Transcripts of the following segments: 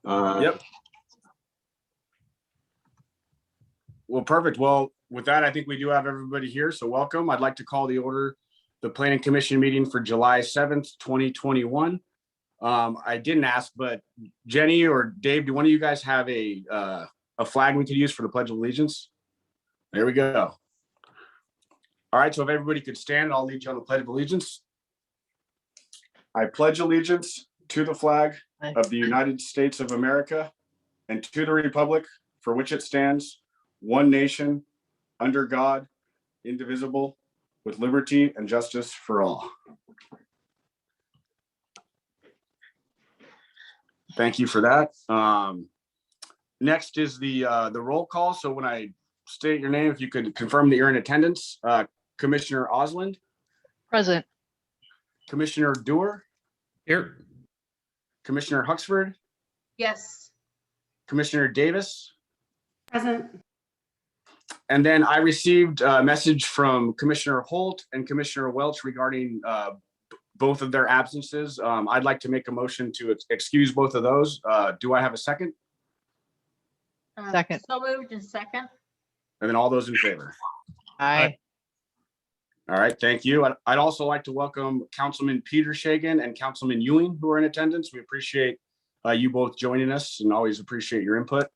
Yep. Well, perfect. Well, with that, I think we do have everybody here. So welcome. I'd like to call the Planning Commission meeting for July 7th, 2021. I didn't ask, but Jenny or Dave, do one of you guys have a flag we could use for the Pledge of Allegiance? There we go. All right, so if everybody could stand, I'll lead you on the Pledge of Allegiance. I pledge allegiance to the flag of the United States of America and to the republic for which it stands, one nation, under God, indivisible, with liberty and justice for all. Thank you for that. Next is the roll call. So when I state your name, if you could confirm that you're in attendance. Commissioner Osland. Present. Commissioner Dewar. Here. Commissioner Huxford. Yes. Commissioner Davis. Present. And then I received a message from Commissioner Holt and Commissioner Welch regarding both of their absences. I'd like to make a motion to excuse both of those. Do I have a second? Second. So moved in second. And then all those in favor? Aye. All right, thank you. I'd also like to welcome Councilman Peter Shagan and Councilman Ewing, who are in attendance. We appreciate you both joining us and always appreciate your input.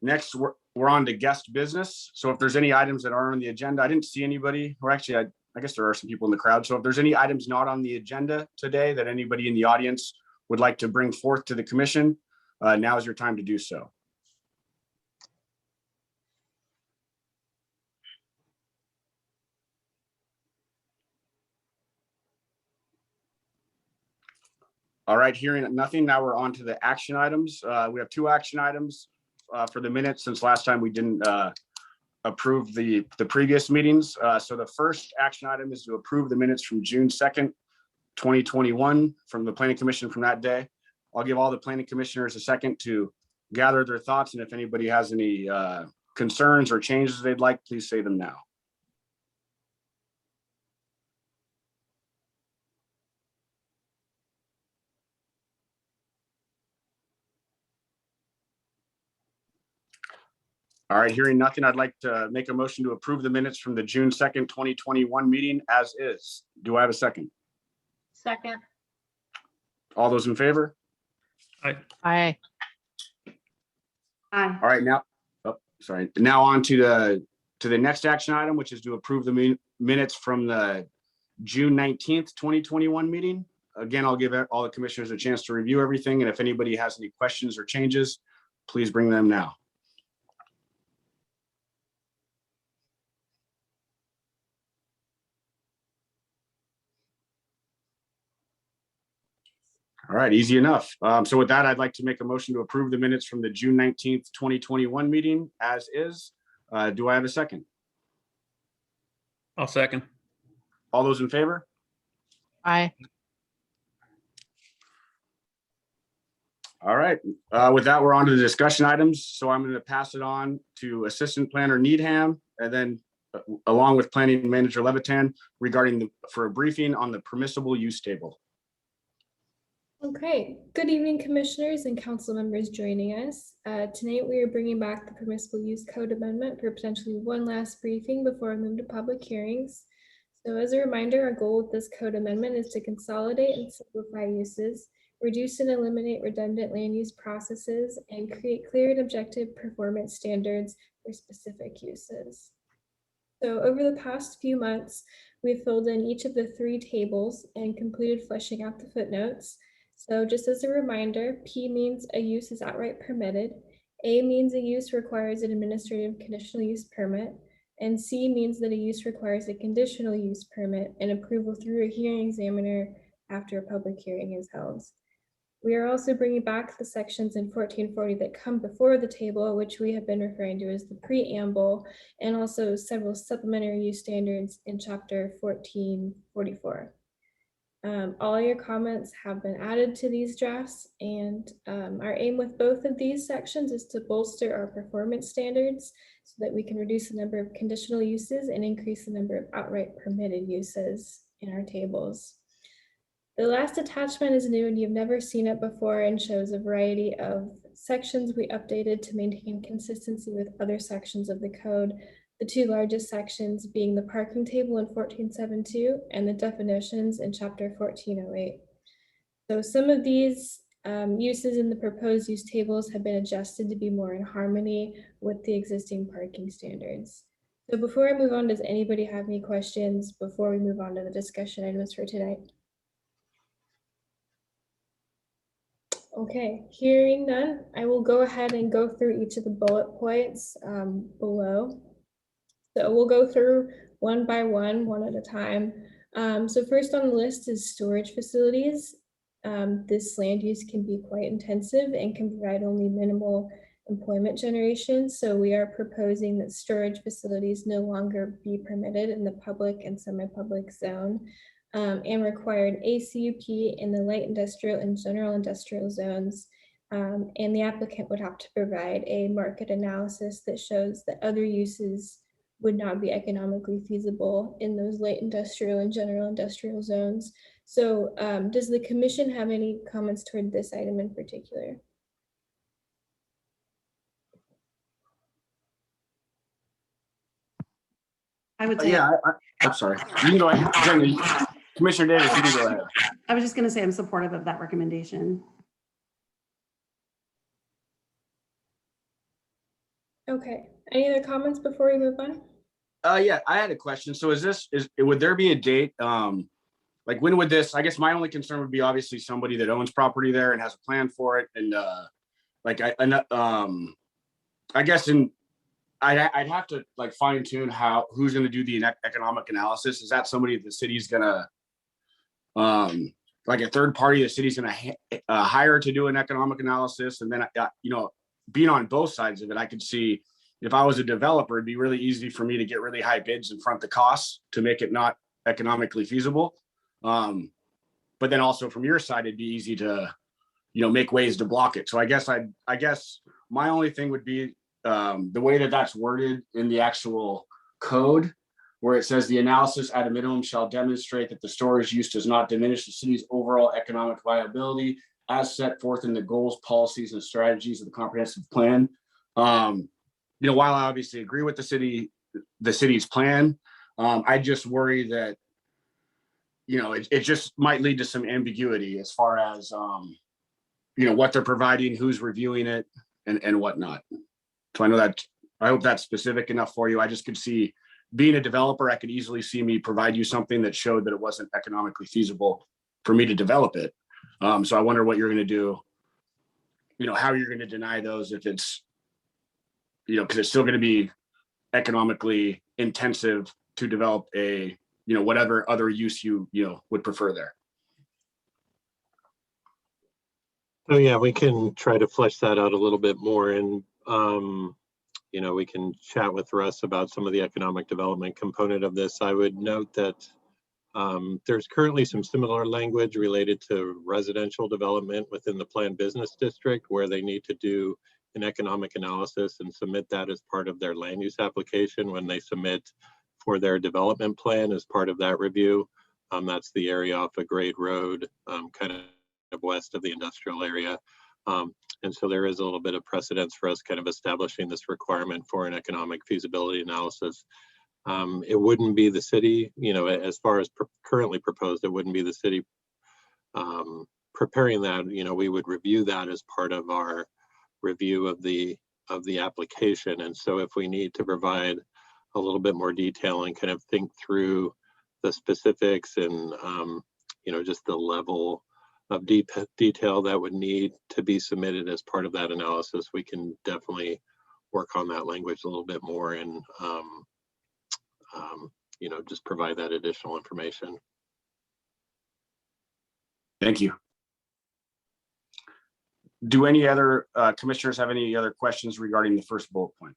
Next, we're on to guest business. So if there's any items that aren't on the agenda, I didn't see anybody, or actually, I guess there are some people in the crowd. So if there's any items not on the agenda today that anybody in the audience would like to bring forth to the commission, now is your time to do so. All right, hearing nothing, now we're on to the action items. We have two action items for the minutes since last time we didn't approve the previous meetings. So the first action item is to approve the minutes from June 2nd, 2021 from the Planning Commission from that day. I'll give all the planning commissioners a second to gather their thoughts, and if anybody has any concerns or changes they'd like, please say them now. All right, hearing nothing, I'd like to make a motion to approve the minutes from the June 2nd, 2021 meeting as is. Do I have a second? Second. All those in favor? Aye. Aye. All right, now, sorry. Now on to the next action item, which is to approve the minutes from the June 19th, 2021 meeting. Again, I'll give all the commissioners a chance to review everything, and if anybody has any questions or changes, please bring them now. All right, easy enough. So with that, I'd like to make a motion to approve the minutes from the June 19th, 2021 meeting as is. Do I have a second? I'll second. All those in favor? Aye. All right, with that, we're on to the discussion items. So I'm going to pass it on to Assistant Planner Needham, and then along with Planning Manager Levitan regarding for a briefing on the permissible use table. Okay, good evening, commissioners and council members joining us. Tonight we are bringing back the Permissible Use Code Amendment for potentially one last briefing before we move to public hearings. So as a reminder, our goal with this code amendment is to consolidate and simplify uses, reduce and eliminate redundant land use processes, and create clear and objective performance standards for specific uses. So over the past few months, we've filled in each of the three tables and completed fleshing out the footnotes. So just as a reminder, P means a use is outright permitted, A means a use requires an administrative conditional use permit, and C means that a use requires a conditional use permit and approval through a hearing examiner after a public hearing is held. We are also bringing back the sections in 1440 that come before the table, which we have been referring to as the preamble, and also several supplementary use standards in chapter 1444. All your comments have been added to these drafts, and our aim with both of these sections is to bolster our performance standards so that we can reduce the number of conditional uses and increase the number of outright permitted uses in our tables. The last attachment is new and you've never seen it before and shows a variety of sections we updated to maintain consistency with other sections of the code. The two largest sections being the parking table in 1472 and the definitions in chapter 1408. So some of these uses in the proposed use tables have been adjusted to be more in harmony with the existing parking standards. So before I move on, does anybody have any questions before we move on to the discussion items for tonight? Okay, hearing none, I will go ahead and go through each of the bullet points below. So we'll go through one by one at a time. So first on the list is storage facilities. This land use can be quite intensive and can provide only minimal employment generation. So we are proposing that storage facilities no longer be permitted in the public and semi-public zone. And required ACUP in the light industrial and general industrial zones. And the applicant would have to provide a market analysis that shows that other uses would not be economically feasible in those light industrial and general industrial zones. So does the commission have any comments toward this item in particular? I would say, I'm sorry. You can go ahead. Commissioner Davis, you can go ahead. I was just going to say I'm supportive of that recommendation. Okay, any other comments before we move on? Yeah, I had a question. So would there be a date? Like when would this, I guess my only concern would be obviously somebody that owns property there and has a plan for it. And I guess I'd have to like fine tune who's going to do the economic analysis. Is that somebody the city's gonna, like a third party the city's gonna hire to do an economic analysis? And then, being on both sides of it, I could see if I was a developer, it'd be really easy for me to get really high bids and front the costs to make it not economically feasible. But then also from your side, it'd be easy to, make ways to block it. So I guess my only thing would be the way that that's worded in the actual code, where it says the analysis at a minimum shall demonstrate that the storage use does not diminish the city's overall economic viability as set forth in the goals, policies, and strategies of the comprehensive plan. While I obviously agree with the city's plan, I just worry that, it just might lead to some ambiguity as far as, what they're providing, who's reviewing it, and whatnot. So I hope that's specific enough for you. I just could see, being a developer, I could easily see me provide you something that showed that it wasn't economically feasible for me to develop it. So I wonder what you're going to do, how you're going to deny those if it's, because it's still going to be economically intensive to develop a, whatever other use you would prefer there. So yeah, we can try to flesh that out a little bit more, and we can chat with Russ about some of the economic development component of this. I would note that there's currently some similar language related to residential development within the planned business district, where they need to do an economic analysis and submit that as part of their land use application when they submit for their development plan as part of that review. That's the area off of Grade Road, kind of west of the industrial area. And so there is a little bit of precedence for us kind of establishing this requirement for an economic feasibility analysis. It wouldn't be the city, as far as currently proposed, it wouldn't be the city preparing that. We would review that as part of our review of the application. And so if we need to provide a little bit more detail and kind of think through the specifics and just the level of detail that would need to be submitted as part of that analysis, we can definitely work on that language a little bit more and just provide that additional information. Thank you. Do any other commissioners have any other questions regarding the first bullet point?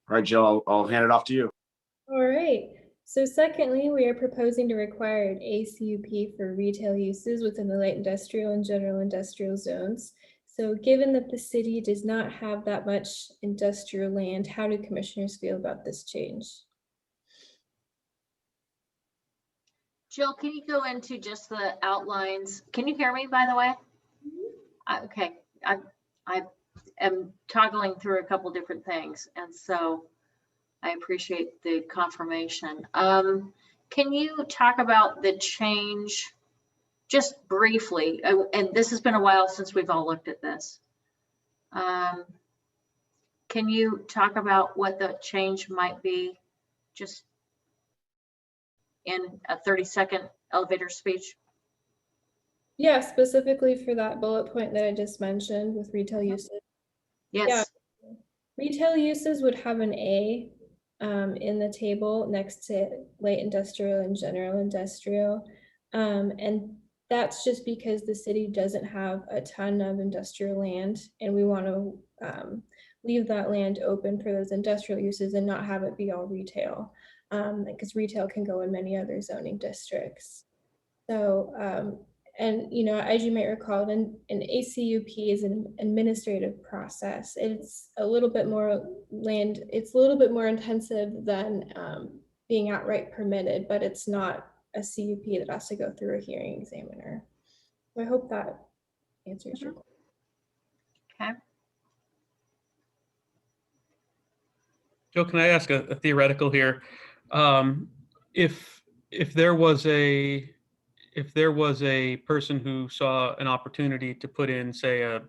All right, Jill, I'll hand it off to you. All right. So secondly, we are proposing to require an ACUP for retail uses within the light industrial and general industrial zones. So given that the city does not have that much industrial land, how do commissioners feel about this change? Jill, can you go into just the outlines? Can you hear me, by the way? Okay, I am toggling through a couple different things, and so I appreciate the confirmation. Can you talk about the change just briefly? And this has been a while since we've all looked at this. Can you talk about what the change might be, just in a 30-second elevator speech? Yeah, specifically for that bullet point that I just mentioned with retail uses. Yes. Retail uses would have an A in the table next to light industrial and general industrial. And that's just because the city doesn't have a ton of industrial land, and we want to leave that land open for those industrial uses and not have it be all retail, because retail can go in many other zoning districts. So, and you know, as you might recall, an ACUP is an administrative process. It's a little bit more land, it's a little bit more intensive than being outright permitted, but it's not a CUP that has to go through a hearing examiner. So I hope that answers your question. Okay. Joe, can I ask a theoretical here? If there was a person who saw an opportunity to put in, say, a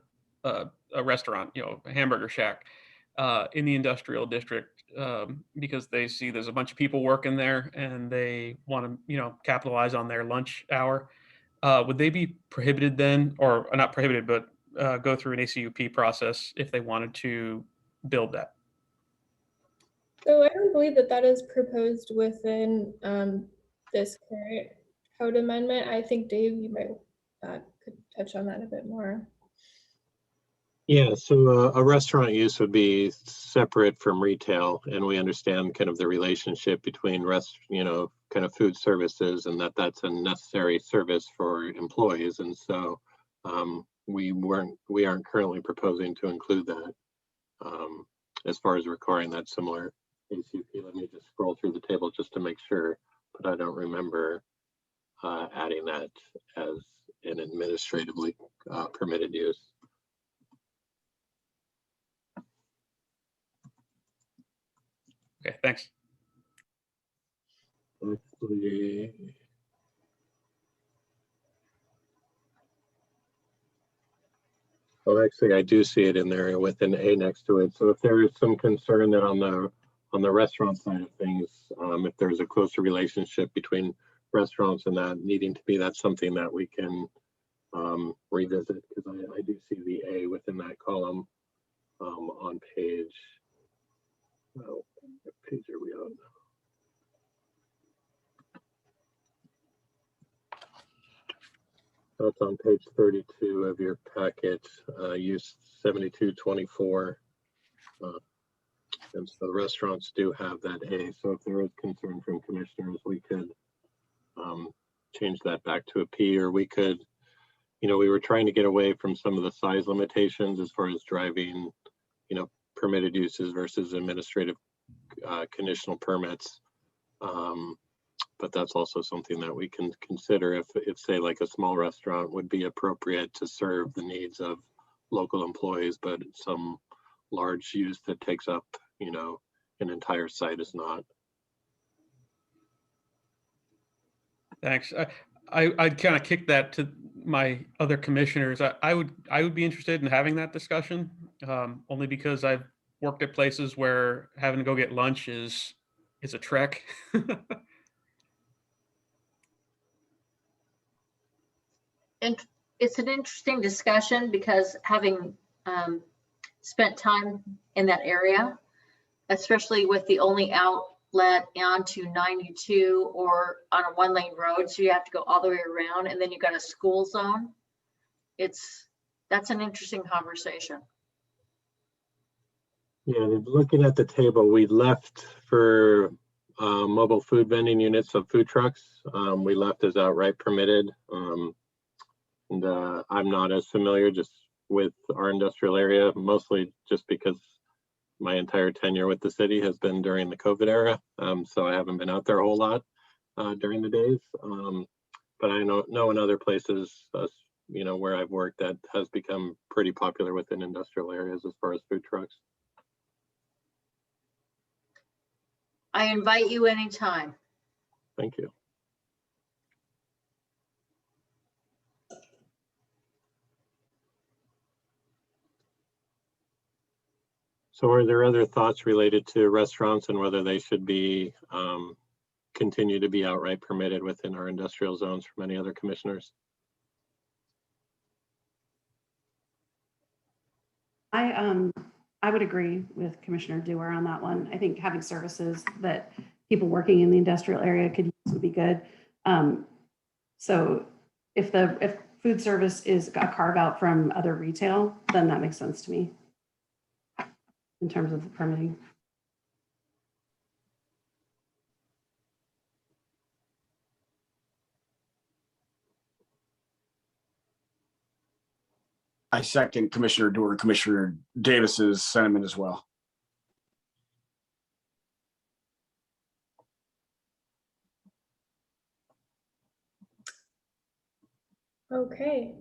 restaurant, you know, a hamburger shack, in the industrial district, because they see there's a bunch of people working there and they want to, you know, capitalize on their lunch hour, would they be prohibited then, or not prohibited, but go through an ACUP process if they wanted to build that? So I don't believe that that is proposed within this current code amendment. I think Dave, you might could touch on that a bit more. Yeah, so a restaurant use would be separate from retail, and we understand kind of the relationship between kind of food services, and that's a necessary service for employees. And so we aren't currently proposing to include that as far as requiring that similar ACP. Let me just scroll through the table just to make sure, but I don't remember adding that as an administratively permitted use. Okay, thanks. Actually, I do see it in there with an A next to it. So if there is some concern that on the restaurant side of things, if there's a closer relationship between restaurants and that needing to be, that's something that we can revisit, because I do see the A within that column on page. Oh, what page are we on? That's on page 32 of your packet, use 7224. And so restaurants do have that A. So if there is concern from commissioners, we could change that back to a P, or we could, you know, we were trying to get away from some of the size limitations as far as driving, you know, permitted uses versus administrative conditional permits. But that's also something that we can consider if say like a small restaurant would be appropriate to serve the needs of local employees, but some large use that takes up, you know, an entire site is not. Thanks. I'd kind of kick that to my other commissioners. I would be interested in having that discussion, only because I've worked at places where having to go get lunch is a trek. And it's an interesting discussion, because having spent time in that area, especially with the only outlet onto 92 or on a 1-lane road, so you have to go all the way around, and then you got a school zone. That's an interesting conversation. Yeah, looking at the table, we left for mobile food vending units of food trucks. We left as outright permitted. And I'm not as familiar, just with our industrial area, mostly just because my entire tenure with the city has been during the COVID era. So I haven't been out there a whole lot during the days. But I know in other places, where I've worked, that has become pretty popular within industrial areas as far as food trucks. I invite you anytime. Thank you. So are there other thoughts related to restaurants and whether they should be continue to be outright permitted within our industrial zones from any other commissioners? I would agree with Commissioner Dewar on that one. I think having services that people working in the industrial area could use would be good. So if food service is a carve out from other retail, then that makes sense to me in terms of the permitting. I second Commissioner Dewar, Commissioner Davis's sentiment as well. Okay,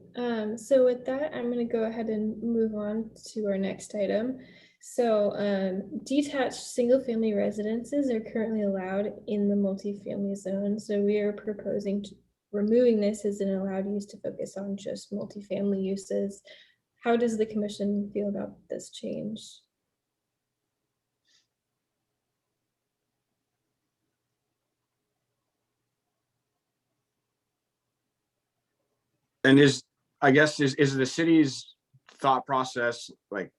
so with that, I'm going to go ahead and move on to our next item. So detached single-family residences are currently allowed in the multifamily zone. So we are proposing removing this as an allowed use to focus on just multifamily uses. How does the commission feel about this change? And is the city's thought process like,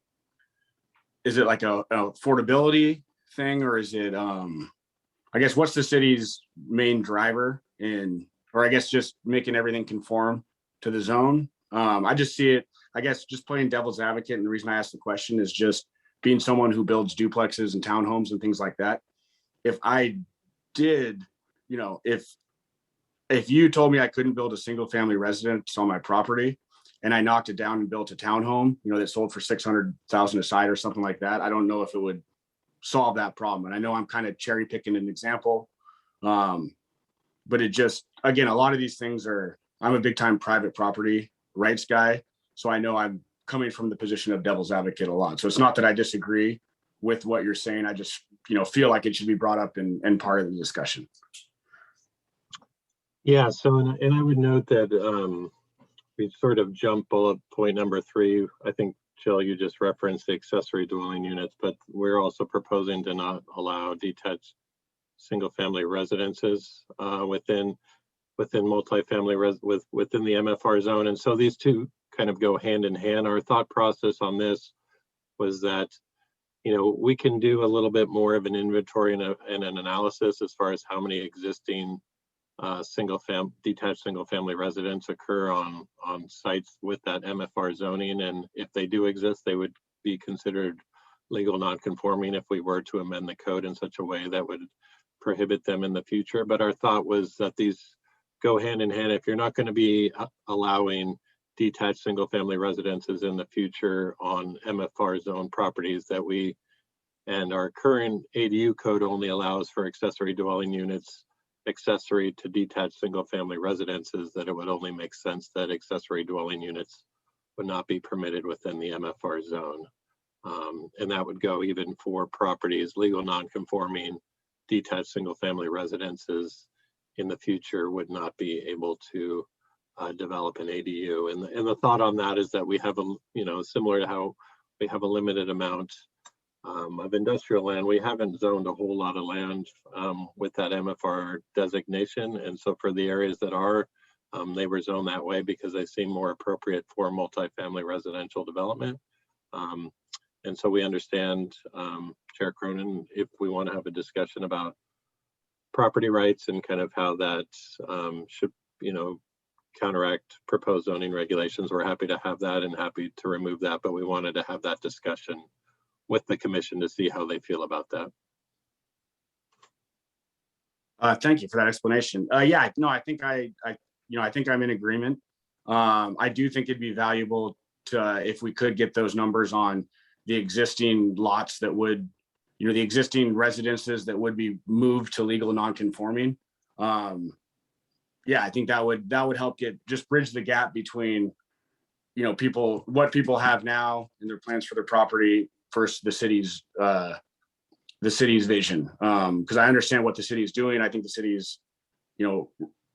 is it like a affordability thing, or is it I guess what's the city's main driver in, or I guess just making everything conform to the zone? I just see it, I guess, just playing devil's advocate, and the reason I asked the question is just being someone who builds duplexes and townhomes and things like that. If I did, if you told me I couldn't build a single family residence on my property and I knocked it down and built a townhome, that sold for 600,000 a side or something like that, I don't know if it would solve that problem. And I know I'm kind of cherry picking an example. But it just, again, a lot of these things I'm a big time private property rights guy. So I know I'm coming from the position of devil's advocate a lot. So it's not that I disagree with what you're saying. I just, feel like it should be brought up and part of the discussion. Yeah, so and I would note that we sort of jump bullet point number 3. I think, Jill, you just referenced the accessory dwelling units, but we're also proposing to not allow detached single-family residences within multifamily within the MFR zone. And so these two kind of go hand in hand. Our thought process on this was that, we can do a little bit more of an inventory and an analysis as far as how many existing detached single-family residents occur on sites with that MFR zoning. And if they do exist, they would be considered legal non-conforming if we were to amend the code in such a way that would prohibit them in the future. But our thought was that these go hand in hand. If you're not going to be allowing detached single-family residences in the future on MFR zone properties and our current ADU code only allows for accessory dwelling units accessory to detached single-family residences, that it would only make sense that accessory dwelling units would not be permitted within the MFR zone. And that would go even for properties, legal non-conforming detached single-family residences in the future would not be able to develop an ADU. And the thought on that is that we have similar to how we have a limited amount of industrial land. We haven't zoned a whole lot of land with that MFR designation. And so for the areas that are, they were zoned that way because they seem more appropriate for multifamily residential development. And so we understand, Chair Cronin, if we want to have a discussion about property rights and kind of how that should, counteract proposed zoning regulations, we're happy to have that and happy to remove that. But we wanted to have that discussion with the commission to see how they feel about that. Thank you for that explanation. I think I think I'm in agreement. I do think it'd be valuable if we could get those numbers on the existing lots that would, the existing residences that would be moved to legal non-conforming. Yeah, I think that would help just bridge the gap between, what people have now and their plans for their property versus the city's vision. Because I understand what the city is doing. I think the city is,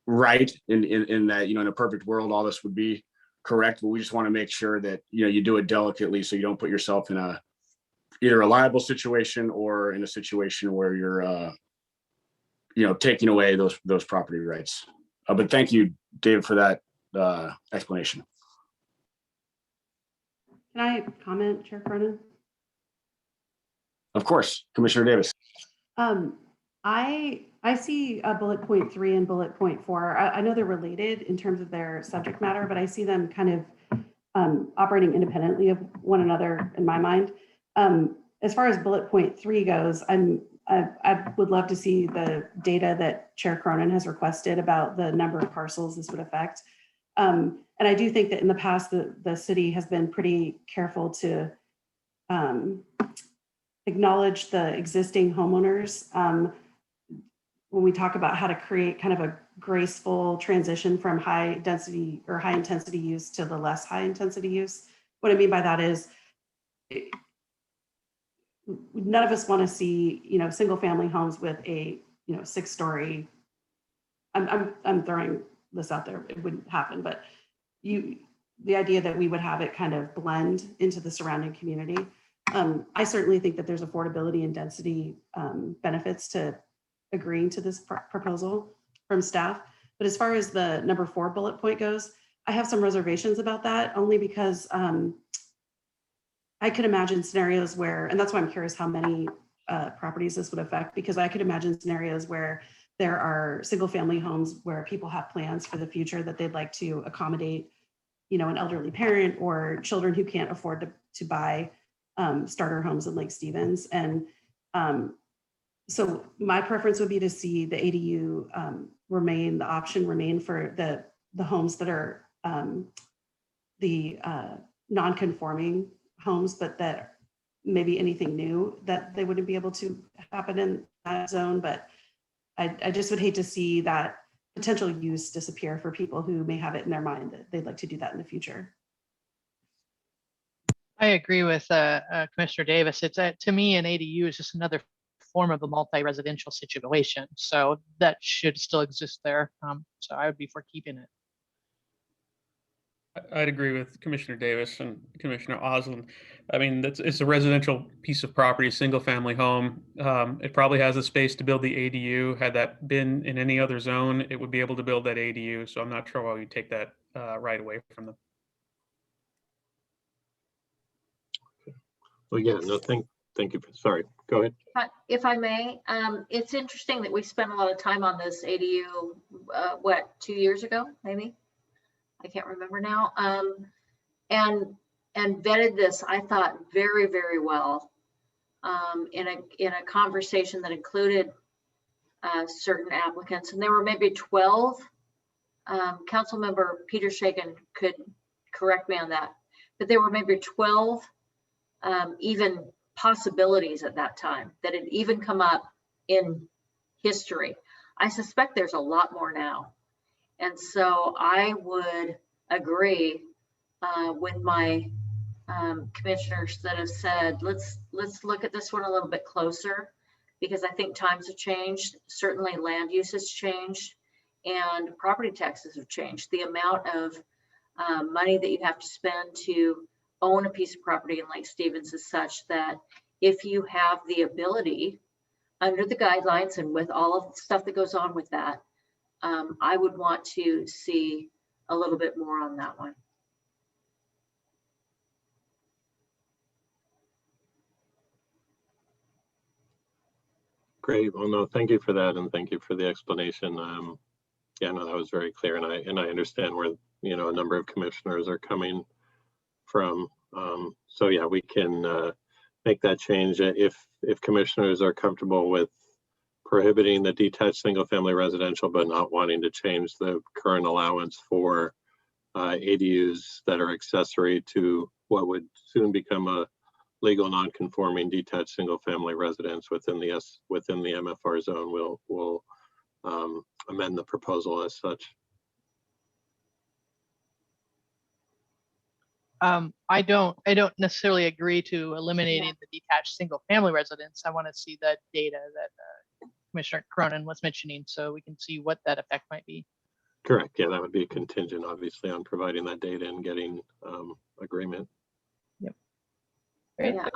right in that, in a perfect world, all this would be correct, but we just want to make sure that, you do it delicately so you don't put yourself in either a liable situation or in a situation where you're, taking away those property rights. But thank you, David, for that explanation. Can I comment, Chair Cronin? Of course, Commissioner Davis. I see bullet point 3 and bullet point 4. I know they're related in terms of their subject matter, but I see them kind of operating independently of one another in my mind. As far as bullet point 3 goes, I would love to see the data that Chair Cronin has requested about the number of parcels this would affect. And I do think that in the past, the city has been pretty careful to acknowledge the existing homeowners when we talk about how to create kind of a graceful transition from high density or high intensity use to the less high intensity use. What I mean by that is none of us want to see, single family homes with a, 6-story. I'm throwing this out there. It wouldn't happen, but the idea that we would have it kind of blend into the surrounding community. I certainly think that there's affordability and density benefits to agreeing to this proposal from staff. But as far as the number 4 bullet point goes, I have some reservations about that, only because I could imagine scenarios where, and that's why I'm curious how many properties this would affect, because I could imagine scenarios where there are single family homes where people have plans for the future that they'd like to accommodate, an elderly parent or children who can't afford to buy starter homes in Lake Stevens. And so my preference would be to see the ADU remain, the option remain for the homes that are the non-conforming homes, but that maybe anything new that they wouldn't be able to happen in that zone. But I just would hate to see that potential use disappear for people who may have it in their mind that they'd like to do that in the future. I agree with Commissioner Davis. It's to me, an ADU is just another form of a multi-residential situation. So that should still exist there. So I would be for keeping it. I'd agree with Commissioner Davis and Commissioner Osland. I mean, it's a residential piece of property, single family home. It probably has the space to build the ADU. Had that been in any other zone, it would be able to build that ADU. So I'm not sure why you take that right away from them. Well, yeah, no, thank you. Sorry, go ahead. If I may, it's interesting that we spent a lot of time on this ADU, 2 years ago, maybe? I can't remember now. And vetted this, I thought, very, very well in a conversation that included certain applicants, and there were maybe 12. Councilmember Peter Shagan could correct me on that, but there were maybe 12 even possibilities at that time that had even come up in history. I suspect there's a lot more now. And so I would agree with my commissioners that have said, let's look at this one a little bit closer, because I think times have changed. Certainly land use has changed and property taxes have changed. The amount of money that you have to spend to own a piece of property in Lake Stevens is such that if you have the ability under the guidelines and with all of the stuff that goes on with that, I would want to see a little bit more on that one. Great. Well, no, thank you for that, and thank you for the explanation. Yeah, no, that was very clear, and I understand where a number of commissioners are coming from. So yeah, we can make that change if commissioners are comfortable with prohibiting the detached single-family residential, but not wanting to change the current allowance for ADUs that are accessory to what would soon become a legal non-conforming detached single-family residence within the MFR zone. Will amend the proposal as such. I don't necessarily agree to eliminating the detached single family residence. I want to see the data that Commissioner Cronin was mentioning so we can see what that effect might be. Correct. Yeah, that would be contingent, obviously, on providing that data and getting agreement. Great. Yeah,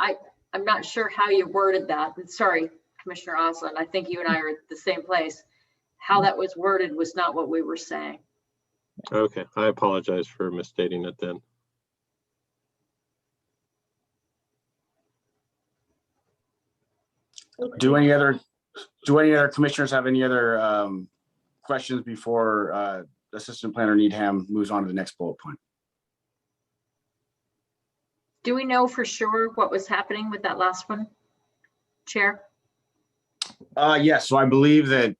I'm not sure how you worded that. Sorry, Commissioner Osland. I think you and I are at the same place. How that was worded was not what we were saying. Okay, I apologize for misstating it then. Okay. Do any other commissioners have any other questions before Assistant Planner Needham moves on to the next bullet point? Do we know for sure what was happening with that last one, Chair? Yes, so I believe that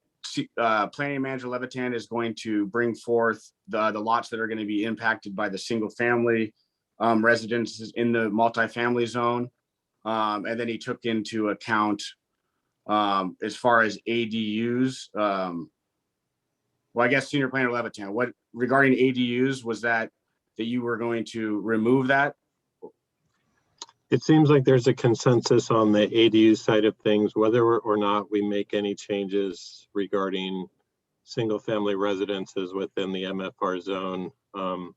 Planning Manager Levitan is going to bring forth the lots that are going to be impacted by the single family residences in the multifamily zone. And then he took into account as far as ADUs. Well, I guess Senior Planner Levitan, what regarding ADUs was that you were going to remove that? It seems like there's a consensus on the ADU side of things, whether or not we make any changes regarding single-family residences within the MFR zone, no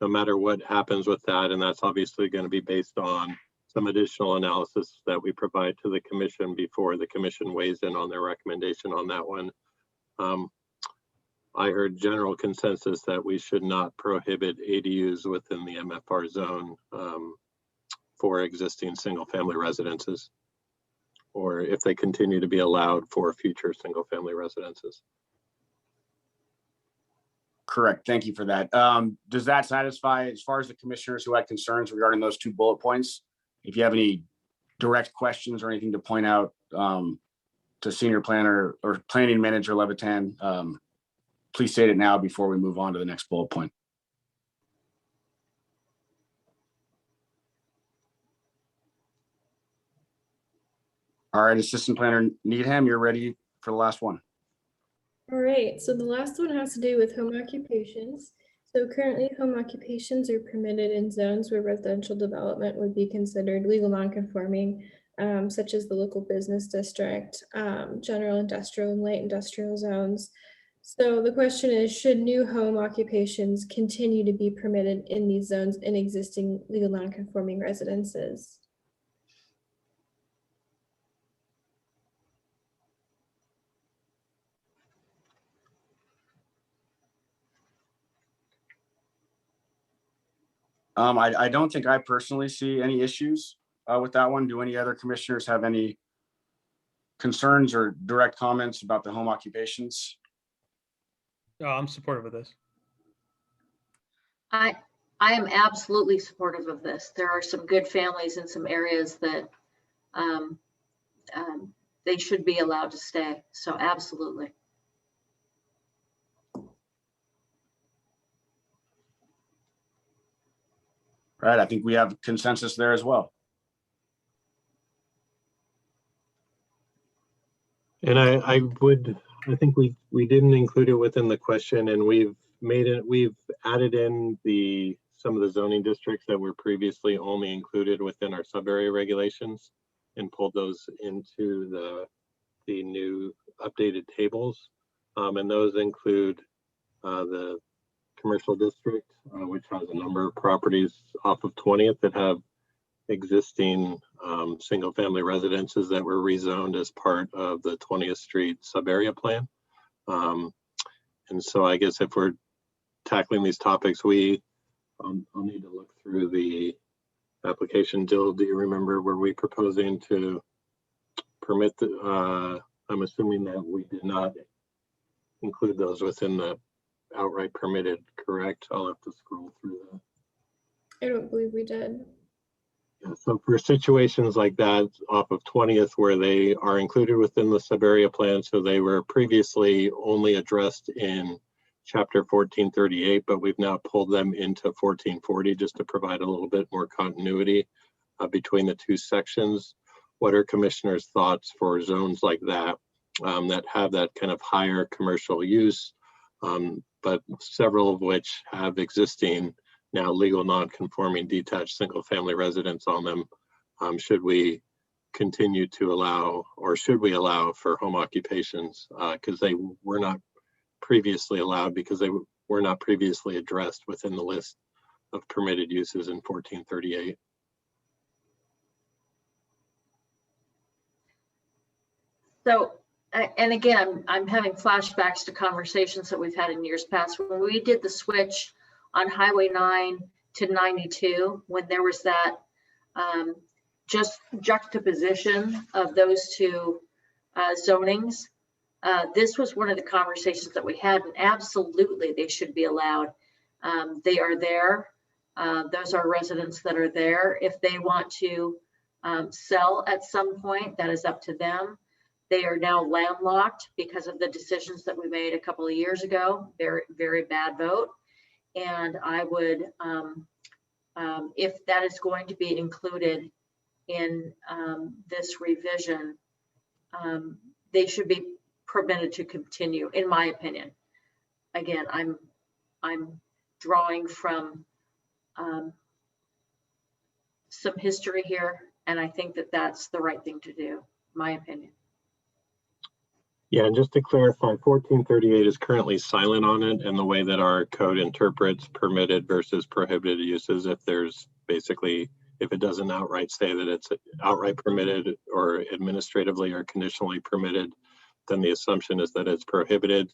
matter what happens with that. And that's obviously going to be based on some additional analysis that we provide to the commission before the commission weighs in on their recommendation on that one. I heard general consensus that we should not prohibit ADUs within the MFR zone for existing single-family residences, or if they continue to be allowed for future single-family residences. Correct. Thank you for that. Does that satisfy as far as the commissioners who had concerns regarding those two bullet points? If you have any direct questions or anything to point out to Senior Planner or Planning Manager Levitan, please state it now before we move on to the next bullet point. All right, Assistant Planner Needham, you're ready for the last one. All right, so the last one has to do with home occupations. So currently home occupations are permitted in zones where residential development would be considered legal non-conforming, such as the local business district, general industrial and light industrial zones. So the question is, should new home occupations continue to be permitted in these zones in existing legal non-conforming residences? I don't think I personally see any issues with that one. Do any other commissioners have any concerns or direct comments about the home occupations? I'm supportive of this. I am absolutely supportive of this. There are some good families in some areas that they should be allowed to stay. So absolutely. Right, I think we have consensus there as well. And I think we didn't include it within the question, and we've added in some of the zoning districts that were previously only included within our sub-area regulations and pulled those into the new updated tables. And those include the commercial district, which has a number of properties off of 20th that have existing single-family residences that were rezoned as part of the 20th Street sub-area plan. And so I guess if we're tackling these topics, I'll need to look through the application. Jill, do you remember, were we proposing to permit I'm assuming that we did not include those within the outright permitted, correct? I'll have to scroll through that. I don't believe we did. Yeah, so for situations like that off of 20th where they are included within the sub-area plan, so they were previously only addressed in chapter 1438, but we've now pulled them into 1440 just to provide a little bit more continuity between the two sections. What are commissioners' thoughts for zones like that, that have that kind of higher commercial use, but several of which have existing now legal non-conforming detached single-family residence on them? Should we continue to allow, or should we allow for home occupations? Because they were not previously allowed, because they were not previously addressed within the list of permitted uses in 1438. So, and again, I'm having flashbacks to conversations that we've had in years past. When we did the switch on Highway 9 to 92, when there was that just juxtaposition of those two zonings, this was one of the conversations that we had, and absolutely they should be allowed. They are there. Those are residents that are there. If they want to sell at some point, that is up to them. They are now landlocked because of the decisions that we made a couple of years ago. Very, very bad vote. And I would, if that is going to be included in this revision, they should be permitted to continue, in my opinion. Again, I'm drawing from some history here, and I think that that's the right thing to do, my opinion. Yeah, and just to clarify, 1438 is currently silent on it, and the way that our code interprets permitted versus prohibited uses, if there's basically, if it doesn't outright say that it's outright permitted or administratively or conditionally permitted, then the assumption is that it's prohibited.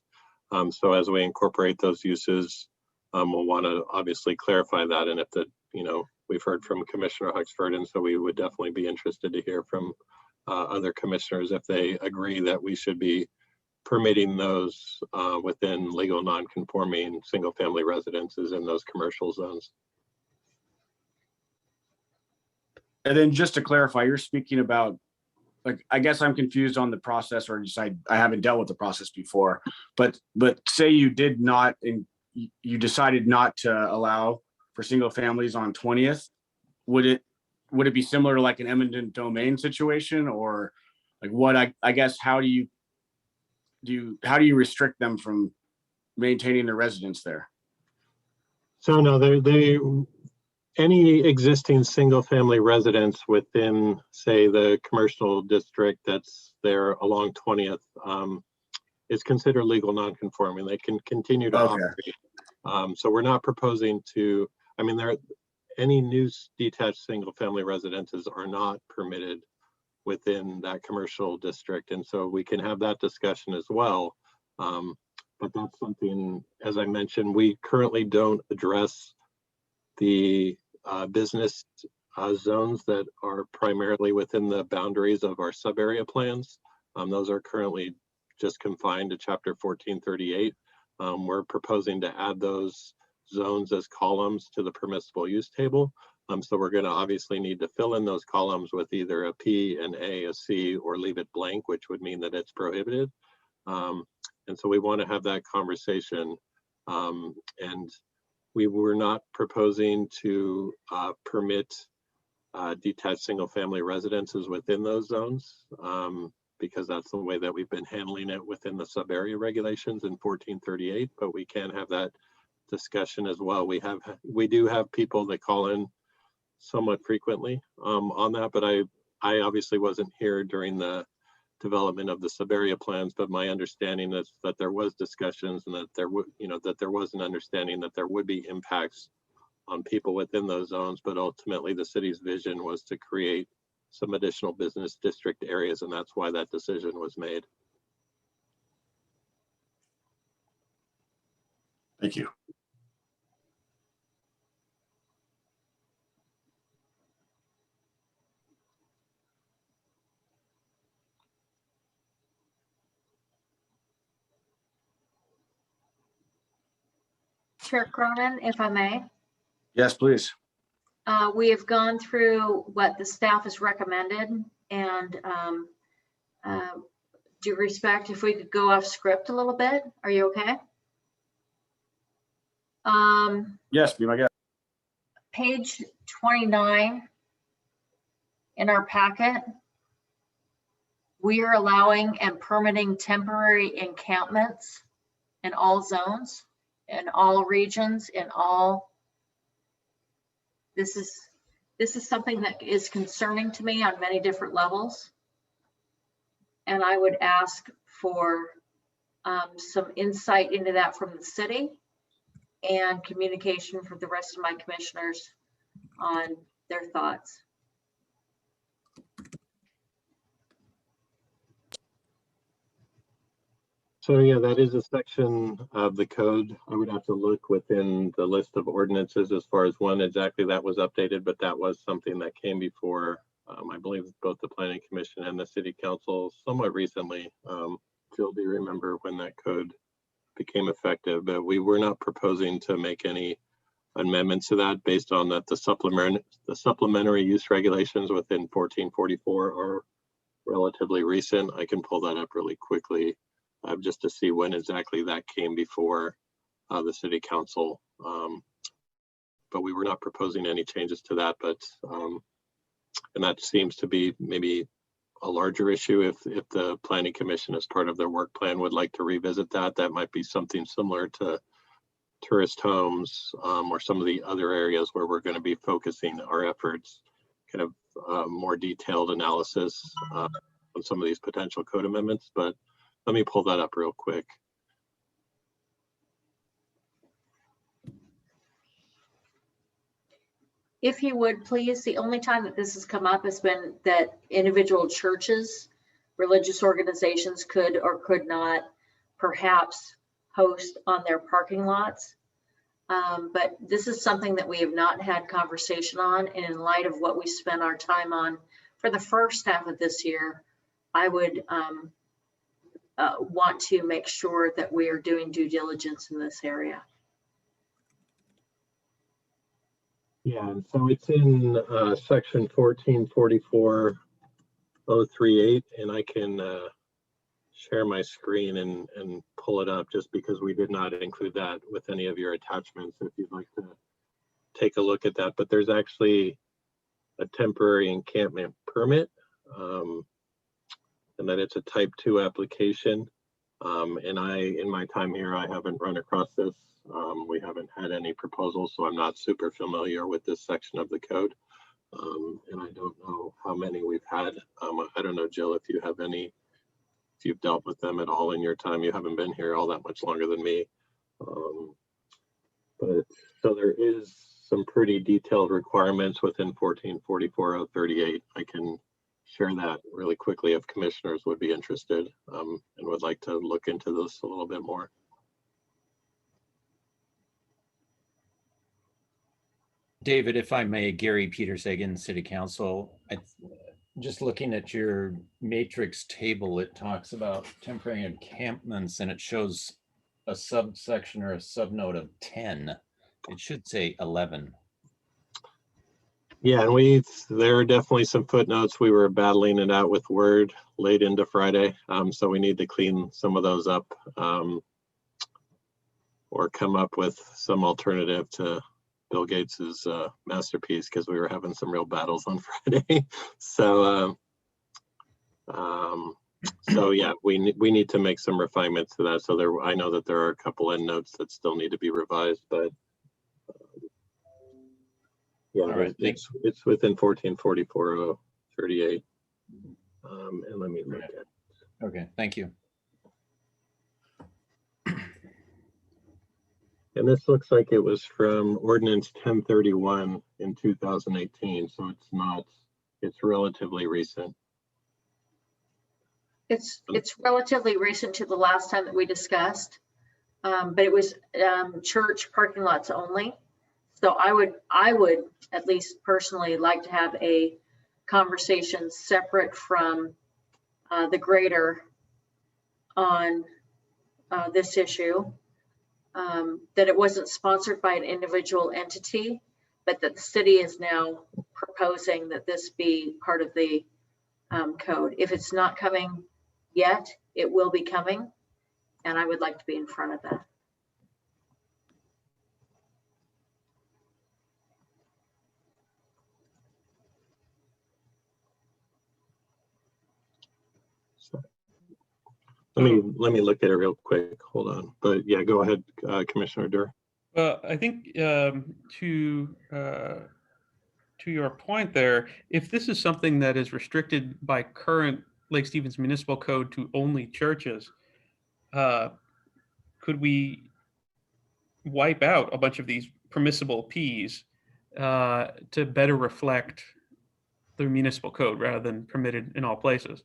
So as we incorporate those uses, we'll want to obviously clarify that. And if the, we've heard from Commissioner Huxford, and so we would definitely be interested to hear from other commissioners if they agree that we should be permitting those within legal non-conforming single-family residences in those commercial zones. And then just to clarify, you're speaking about, like, I guess I'm confused on the process, or just I haven't dealt with the process before, but say you did not, and you decided not to allow for single families on 20th, would it be similar to like an eminent domain situation, or like what, I guess, how do you restrict them from maintaining their residence there? So no, any existing single family residence within, say, the commercial district that's there along 20th is considered legal non-conforming. They can continue to operate. So we're not proposing to, any new detached single family residences are not permitted within that commercial district. And so we can have that discussion as well. But that's something, as I mentioned, we currently don't address the business zones that are primarily within the boundaries of our sub-area plans. Those are currently just confined to chapter 1438. We're proposing to add those zones as columns to the permissible use table. So we're going to obviously need to fill in those columns with either a P, an A, a C, or leave it blank, which would mean that it's prohibited. And so we want to have that conversation. And we were not proposing to permit detached single family residences within those zones, because that's the way that we've been handling it within the sub area regulations in 1438, but we can have that discussion as well. We do have people that call in somewhat frequently on that, but I obviously wasn't here during the development of the sub area plans, but my understanding is that there was discussions, and that there would, that there was an understanding that there would be impacts on people within those zones, but ultimately the city's vision was to create some additional business district areas, and that's why that decision was made. Thank you. Chair Cronin, if I may. Yes, please. We have gone through what the staff has recommended, and due respect, if we could go off script a little bit, are you okay? Yes, be my guest. Page 29 in our packet, we are allowing and permitting temporary encampments in all zones, in all regions, in all. This is something that is concerning to me on many different levels. And I would ask for some insight into that from the city and communication from the rest of my commissioners on their thoughts. So yeah, that is a section of the code. I would have to look within the list of ordinances as far as when exactly that was updated, but that was something that came before, I believe, both the Planning Commission and the City Council somewhat recently. Jill, do you remember when that code became effective? But we were not proposing to make any amendments to that based on that the supplementary use regulations within 1444 are relatively recent. I can pull that up really quickly. Just to see when exactly that came before the City Council. But we were not proposing any changes to that, but and that seems to be maybe a larger issue. If the Planning Commission as part of their work plan would like to revisit that, that might be something similar to tourist homes or some of the other areas where we're going to be focusing our efforts, kind of more detailed analysis on some of these potential code amendments. But let me pull that up real quick. If you would, please, the only time that this has come up has been that individual churches, religious organizations could or could not perhaps host on their parking lots. But this is something that we have not had conversation on. And in light of what we spent our time on for the first half of this year, I would want to make sure that we are doing due diligence in this area. Yeah, and so it's in section 1444.038, and I can share my screen and pull it up just because we did not include that with any of your attachments if you'd like to take a look at that. But there's actually a temporary encampment permit, and that it's a type 2 application. And in my time here, I haven't run across this. We haven't had any proposals, so I'm not super familiar with this section of the code. And I don't know how many we've had. I don't know, Jill, if you have any, if you've dealt with them at all in your time. You haven't been here all that much longer than me. But so there is some pretty detailed requirements within 1444.038. I can share that really quickly if commissioners would be interested and would like to look into this a little bit more. David, if I may, Gary Petersagan, City Council. Just looking at your matrix table, it talks about temporary encampments and it shows a subsection or a subnote of 10. It should say 11. Yeah, and there are definitely some footnotes. We were battling it out with Word late into Friday. So we need to clean some of those up or come up with some alternative to Bill Gates's masterpiece, because we were having some real battles on Friday. So yeah, we need to make some refinements to that. So I know that there are a couple endnotes that still need to be revised, but yeah, right, it's within 1444.038. And let me look at it. Okay, thank you. And this looks like it was from Ordinance 1031 in 2018. So it's relatively recent. It's relatively recent to the last time that we discussed, but it was church parking lots only. So I would at least personally like to have a conversation separate from the greater on this issue, that it wasn't sponsored by an individual entity, but that the city is now proposing that this be part of the code. If it's not coming yet, it will be coming, and I would like to be in front of that. Let me look at it real quick. Hold on. But yeah, go ahead, Commissioner Durr. I think to your point there, if this is something that is restricted by current Lake Stevens Municipal Code to only churches, could we wipe out a bunch of these permissible Ps to better reflect the municipal code rather than permitted in all places?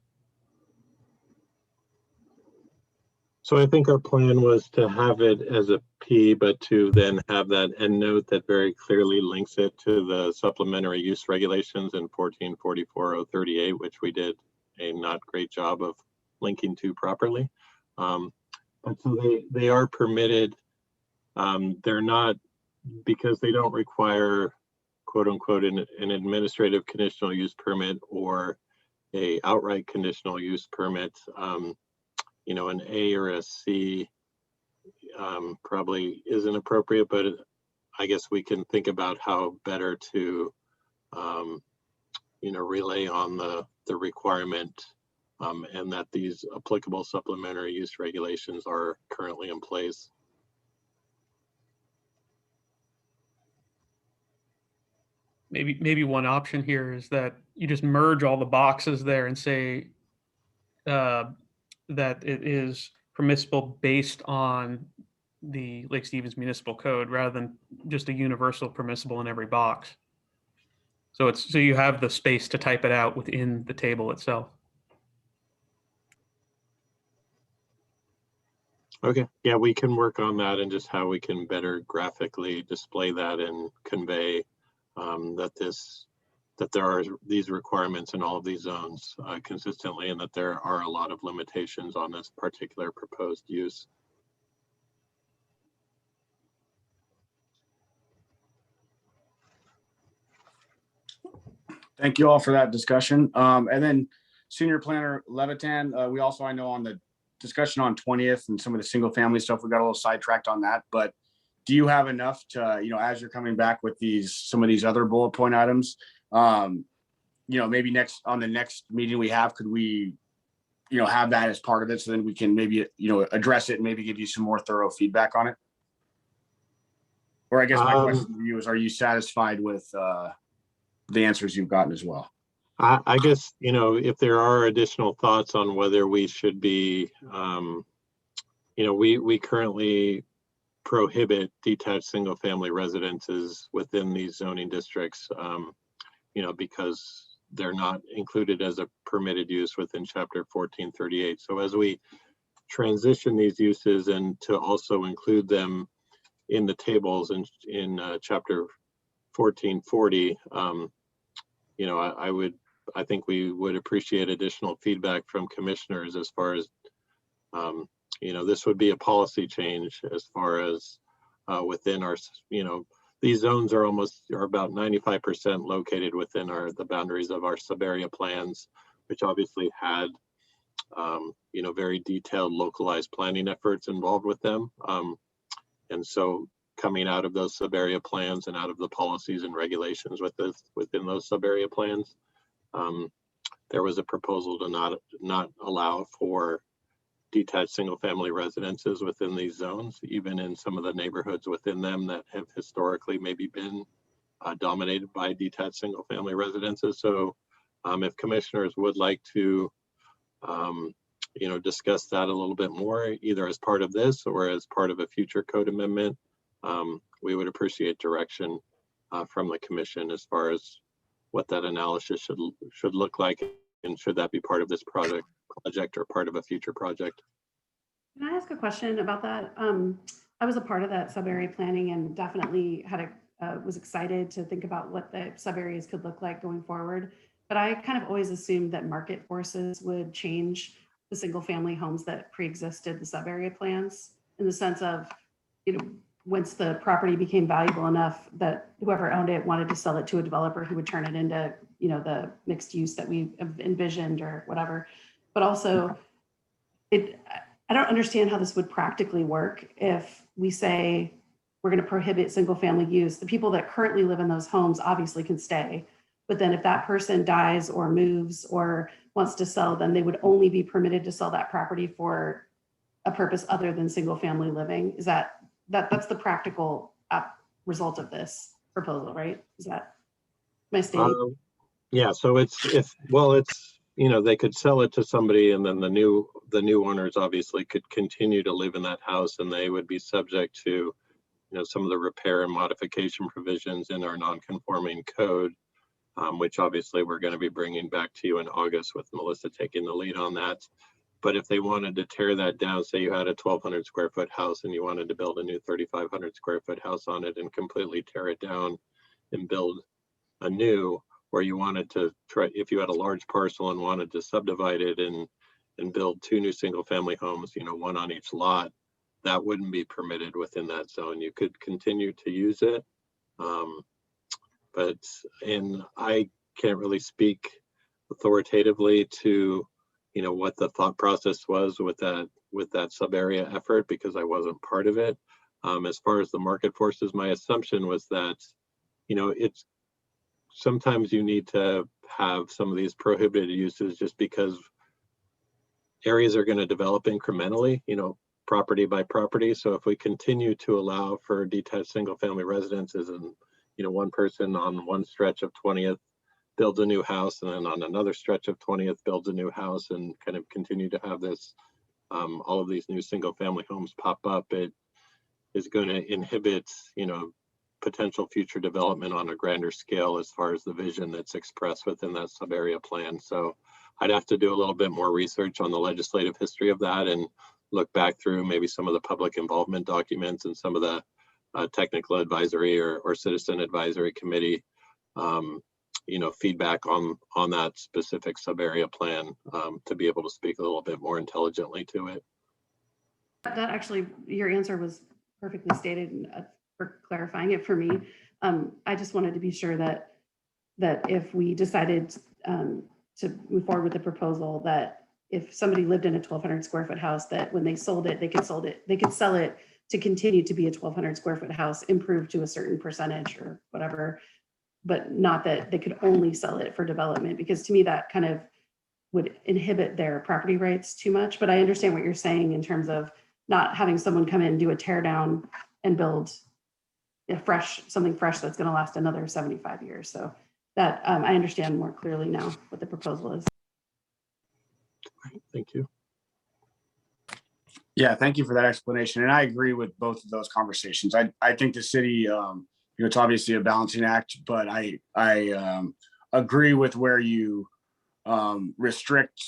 So I think our plan was to have it as a P, but to then have that end note that very clearly links it to the supplementary use regulations in 1444-038, which we did a not great job of linking to properly. But so they are permitted. They're not, because they don't require quote unquote an administrative conditional use permit or a outright conditional use permit. You know, an A or a C probably isn't appropriate, but I guess we can think about how better to, you know, relay on the requirement and that these applicable supplementary use regulations are currently in place. Maybe one option here is that you just merge all the boxes there and say that it is permissible based on the Lake Stevens Municipal Code rather than just a universal permissible in every box. So you have the space to type it out within the table itself. Okay, yeah, we can work on that and just how we can better graphically display that and convey that there are these requirements in all of these zones consistently, and that there are a lot of limitations on this particular proposed use. Thank you all for that discussion. And then Senior Planner Levitan, we also, I know on the discussion on 20th and some of the single family stuff, we got a little sidetracked on that, but do you have enough to, you know, as you're coming back with some of these other bullet point items, you know, maybe on the next meeting we have, could we, you know, have that as part of it so then we can maybe, you know, address it and maybe give you some more thorough feedback on it? Or I guess my question to you is, are you satisfied with the answers you've gotten as well? I guess, you know, if there are additional thoughts on whether we should be, you know, we currently prohibit detached single family residences within these zoning districts, you know, because they're not included as a permitted use within chapter 1438. So as we transition these uses and to also include them in the tables in chapter 1440, you know, I think we would appreciate additional feedback from commissioners as far as, you know, this would be a policy change as far as within our, you know, these zones are about 95% located within the boundaries of our sub-area plans, which obviously had, you know, very detailed localized planning efforts involved with them. And so coming out of those sub-area plans and out of the policies and regulations within those sub-area plans, there was a proposal to not allow for detached single family residences within these zones, even in some of the neighborhoods within them that have historically maybe been dominated by detached single family residences. So if commissioners would like to, you know, discuss that a little bit more, either as part of this or as part of a future code amendment, we would appreciate direction from the commission as far as what that analysis should look like, and should that be part of this project or part of a future project. Can I ask a question about that? I was a part of that sub-area planning and definitely was excited to think about what the sub-areas could look like going forward. But I kind of always assumed that market forces would change the single family homes that pre-existed the sub-area plans, in the sense of, you know, once the property became valuable enough that whoever owned it wanted to sell it to a developer who would turn it into, you know, the mixed use that we envisioned or whatever. But also, I don't understand how this would practically work if we say we're going to prohibit single family use. The people that currently live in those homes obviously can stay, But then if that person dies or moves or wants to sell, then they would only be permitted to sell that property for a purpose other than single family living. Is that's the practical result of this proposal, right? Is that my stating? Yeah, so it's, you know, they could sell it to somebody and then the new owners obviously could continue to live in that house and they would be subject to, you know, some of the repair and modification provisions in our non-conforming code, which obviously we're going to be bringing back to you in August with Melissa taking the lead on that. But if they wanted to tear that down, say you had a 1,200 square foot house and you wanted to build a new 3,500 square foot house on it and completely tear it down and build a new, or you wanted to try, if you had a large parcel and wanted to subdivide it and build 2 new single family homes, you know, 1 on each lot, that wouldn't be permitted within that zone. You could continue to use it. And I can't really speak authoritatively to, you know, what the thought process was with that sub area effort, because I wasn't part of it. As far as the market forces, my assumption was that, you know, it's sometimes you need to have some of these prohibited uses just because areas are going to develop incrementally, you know, property by property. So if we continue to allow for detached single family residences and, you know, one person on one stretch of 20th builds a new house and then on another stretch of 20th builds a new house and kind of continue to have this, all of these new single family homes pop up, it is going to inhibit, you know, potential future development on a grander scale as far as the vision that's expressed within that sub area plan. So I'd have to do a little bit more research on the legislative history of that and look back through maybe some of the public involvement documents and some of the technical advisory or citizen advisory committee, you know, feedback on that specific sub area plan to be able to speak a little bit more intelligently to it. That actually, your answer was perfectly stated and for clarifying it for me. I just wanted to be sure that if we decided to move forward with the proposal, that if somebody lived in a 1,200 square foot house, that when they sold it, they could sell it to continue to be a 1,200 square foot house, improved to a certain percentage or whatever, but not that they could only sell it for development, because to me that kind of would inhibit their property rights too much. But I understand what you're saying in terms of not having someone come in and do a tear down and build something fresh that's going to last another 75 years. So that I understand more clearly now what the proposal is. Thank you. Yeah, thank you for that explanation. And I agree with both of those conversations. I think the city, you know, it's obviously a balancing act, but I agree with where you restrict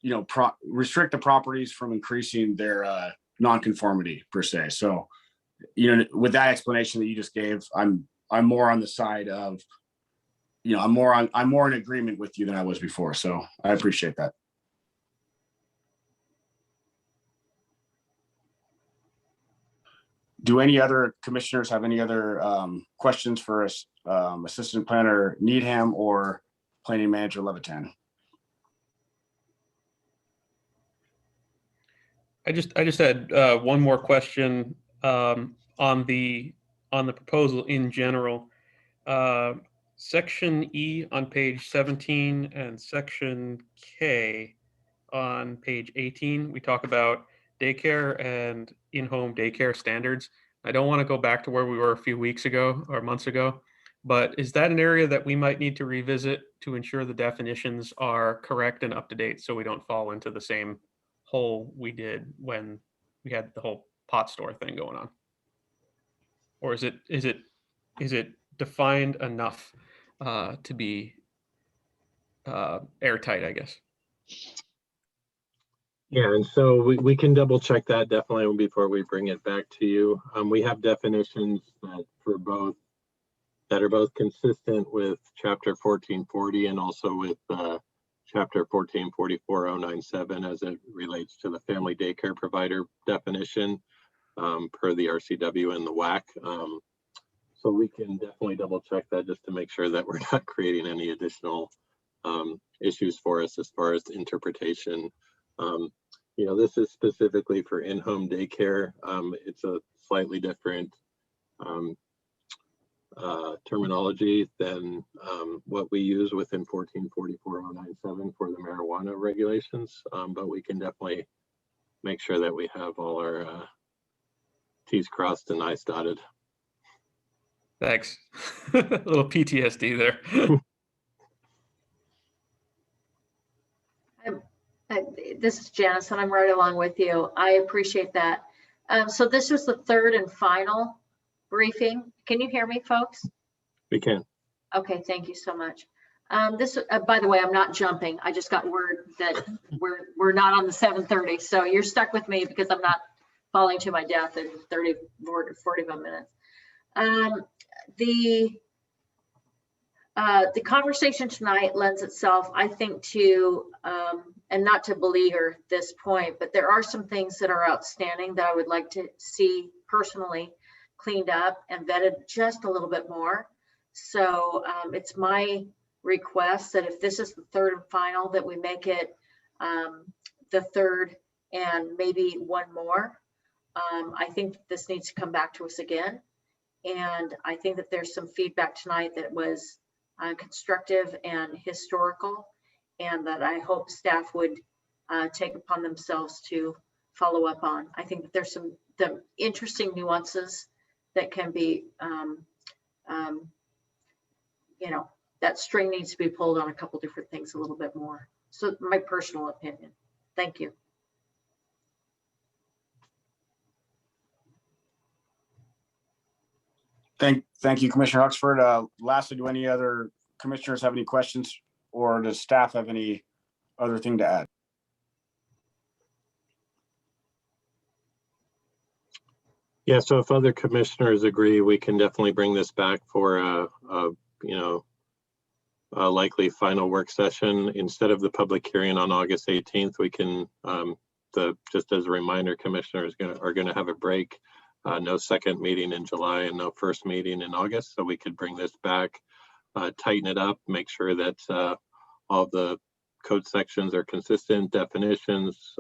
the properties from increasing their nonconformity per se. So, you know, with that explanation that you just gave, I'm more on the side of, you know, I'm more in agreement with you than I was before. So I appreciate that. Do any other commissioners have any other questions for us, Assistant Planner Needham or Planning Manager Levitan? I just had one more question on the proposal in general. Section E on page 17 and section K on page 18, we talk about daycare and in-home daycare standards. I don't want to go back to where we were a few weeks ago or months ago, but is that an area that we might need to revisit to ensure the definitions are correct and up to date so we don't fall into the same hole we did when we had the whole pot store thing going on? Or is it defined enough to be airtight, I guess? Yeah, and so we can double check that definitely before we bring it back to you. We have definitions that are both consistent with Chapter 1440 and also with Chapter 1444-097 as it relates to the family daycare provider definition per the RCW and the WAC. So we can definitely double check that just to make sure that we're not creating any additional issues for us as far as interpretation. You know, this is specifically for in-home daycare. It's a slightly different terminology than what we use within 1444-097 for the marijuana regulations. But we can definitely make sure that we have all our T's crossed and I's dotted. Thanks. A little PTSD there. This is Janice, and I'm right along with you. I appreciate that. So this was the third and final briefing. Can you hear me, folks? We can. Okay, thank you so much. This, by the way, I'm not jumping. I just got word that we're not on the 7:30, so you're stuck with me because I'm not falling to my death in 30, 45 minutes. The conversation tonight lends itself, I think, to, and not to beleaguer this point, but there are some things that are outstanding that I would like to see personally cleaned up and vetted just a little bit more. So it's my request that if this is the third and final, that we make it the third and maybe one more. I think this needs to come back to us again. And I think that there's some feedback tonight that was constructive and historical, and that I hope staff would take upon themselves to follow up on. I think that there's some interesting nuances that can be, you know, that string needs to be pulled on a couple different things a little bit more. So my personal opinion. Thank you. Thank you, Commissioner Huxford. Lastly, do any other commissioners have any questions, or does staff have any other thing to add? Yeah, so if other commissioners agree, we can definitely bring this back for a likely final work session instead of the public hearing on August 18th. We can, just as a reminder, commissioners are going to have a break. No second meeting in July and no first meeting in August. So we could bring this back, tighten it up, make sure that all the code sections are consistent, definitions.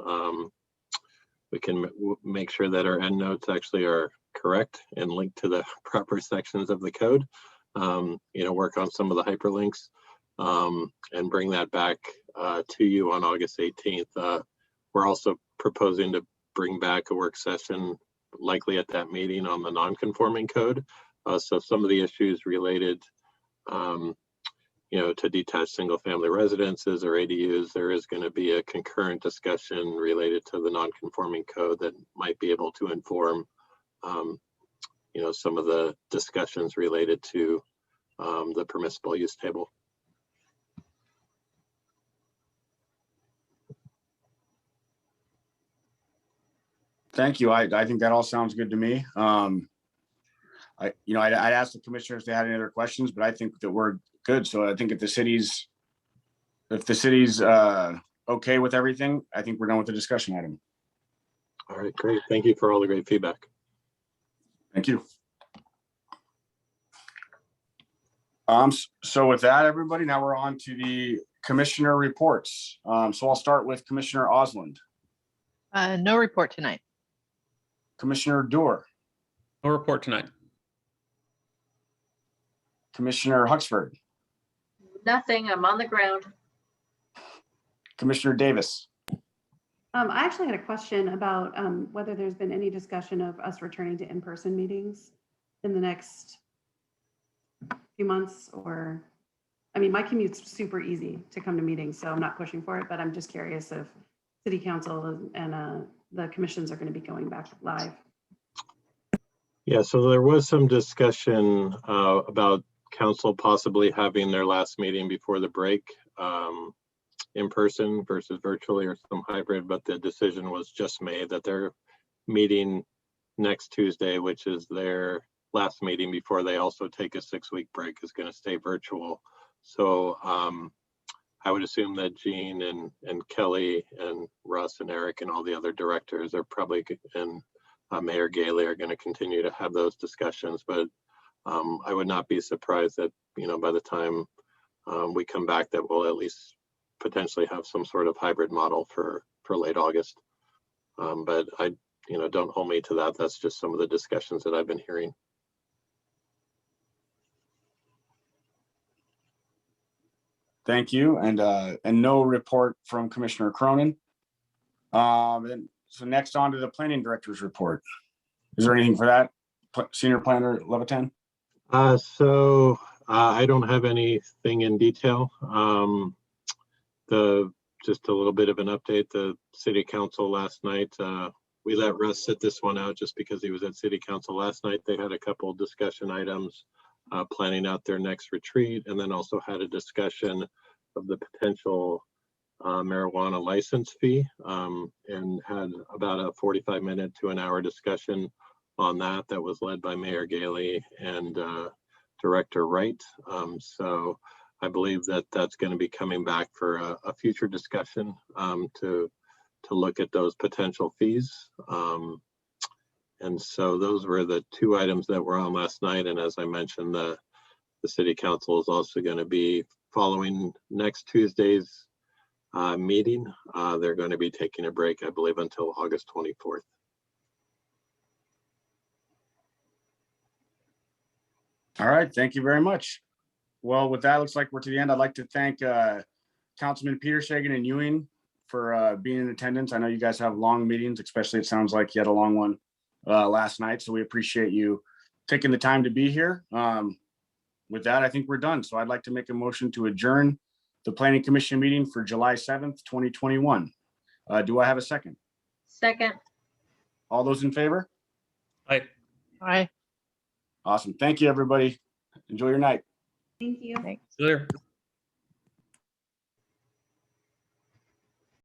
We can make sure that our endnotes actually are correct and linked to the proper sections of the code. Work on some of the hyperlinks and bring that back to you on August 18th. We're also proposing to bring back a work session likely at that meeting on the non-conforming code. So some of the issues related, to detached single-family residences or ADUs, there is going to be a concurrent discussion related to the non-conforming code that might be able to inform, some of the discussions related to the permissible use table. Thank you. I think that all sounds good to me. I'd ask the commissioners if they had any other questions, but I think that we're good. So I think if the city's okay with everything, I think we're done with the discussion item. All right, great. Thank you for all the great feedback. Thank you. So with that, everybody, now we're on to the commissioner reports. So I'll start with Commissioner Osland. No report tonight. Commissioner Doer. No report tonight. Commissioner Huxford. Nothing. I'm on the ground. Commissioner Davis. I actually had a question about whether there's been any discussion of us returning to in-person meetings in the next few months, or, my commute's super easy to come to meetings, so I'm not pushing for it, but I'm just curious if City Council and the commissions are going to be going back live. Yeah, so there was some discussion about council possibly having their last meeting before the break in person versus virtually or some hybrid, but the decision was just made that they're meeting next Tuesday, which is their last meeting before they also take a 6-week break, is going to stay virtual. So I would assume that Jean and Kelly and Russ and Eric and all the other directors are probably, and Mayor Gailey are going to continue to have those discussions, but I would not be surprised that, by the time we come back, that we'll at least potentially have some sort of hybrid model for late August. But I, don't hold me to that. That's just some of the discussions that I've been hearing. Thank you. And no report from Commissioner Cronin. So next on to the planning director's report. Is there anything for that? Senior Planner Levitan? I don't have anything in detail. Just a little bit of an update. The city council last night, we let Russ sit this one out just because he was at city council last night. They had a couple discussion items, planning out their next retreat, and then also had a discussion of the potential marijuana license fee, and had about a 45-minute to an hour discussion on that. That was led by Mayor Gailey and Director Wright. So I believe that that's going to be coming back for a future discussion to look at those potential fees. And so those were the two items that were on last night. And as I mentioned, the city council is also going to be following next Tuesday's meeting. They're going to be taking a break, I believe, until August 24th. All right, thank you very much. Well, with that, looks like we're to the end. I'd like to thank Councilman Peter Sagan and Ewing for being in attendance. I know you guys have long meetings, especially it sounds like you had a long one last night. So we appreciate you taking the time to be here. With that, I think we're done. So I'd like to make a motion to adjourn the Planning Commission meeting for July 7th, 2021. Do I have a second? Second. All those in favor? Aye. Awesome. Thank you, everybody. Enjoy your night. Thank you. Thanks. There.